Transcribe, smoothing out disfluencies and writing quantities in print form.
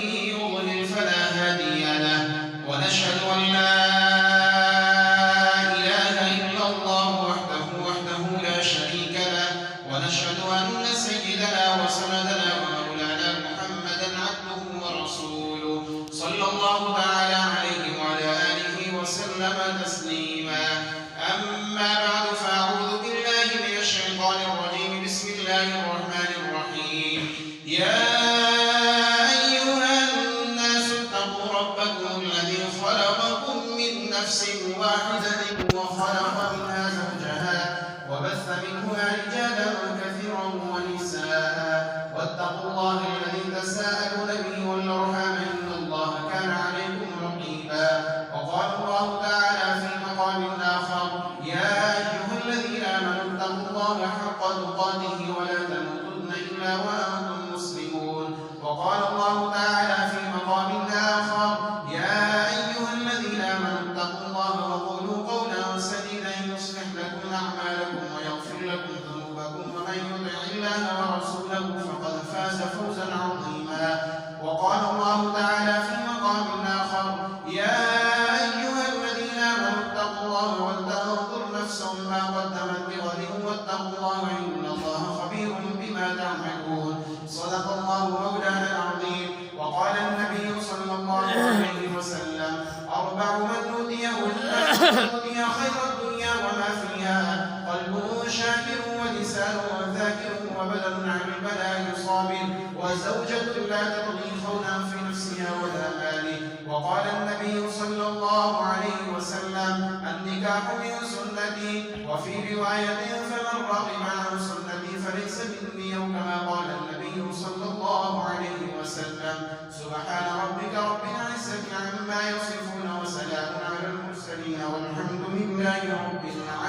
يضلل فلا هادي له، ونشهد أن لا إله إلا الله وحده لا شريك له، ونشهد أن سيدنا وسندنا ومولانا محمدا عبده ورسوله صلى الله تعالى عليه وعلى آله وسلم تسليما. أما بعد، فأعوذ بالله من الشيطان الرجيم. بسم الله الرحمن الرحيم. يا أيها الناس اتقوا ربكم الذي خلقكم من نفس واحدة وخلق منها زوجها وبث منهما رجالا كثيرا ونساء، واتقوا الله الذي تساءلون به والأرحام إن الله كان عليكم رقيبا. وقال الله تعالى في مقام آخر: يا أيها الذين آمنوا اتقوا الله حق تقاته ولا تموتن إلا وأنتم مسلمون. وقال الله تعالى في مقام آخر: يا أيها الذين آمنوا اتقوا الله وقولوا قولا سديدا يصلح لكم أعمالكم ويغفر لكم ذنوبكم، ومن يطع الله ورسوله فقد فاز فوزا عظيما. وقال الله تعالى في مقام آخر: يا أيها الذين آمنوا اتقوا الله ولتنظر نفس ما قدمت لغد واتقوا الله إن الله خبير بما تعملون. صدق الله مولانا العظيم. وقال النبي صلى الله عليه وسلم: أربع من أوتي خير الدنيا وما فيها: قلب شاكر، ولسان ذاكر، وبدن عن البلاء صابر، وزوجة لا تبغي خونا في نفسها ولا ماله. وقال النبي صلى الله عليه وسلم: النكاح من سنتي، وفي رواية: فمن رغب عن سنتي فليس مني، أو كما قال النبي صلى الله عليه وسلم. سبحان ربك رب العزة عما يصفون، وسلام على المرسلين، والحمد لله رب العالمين.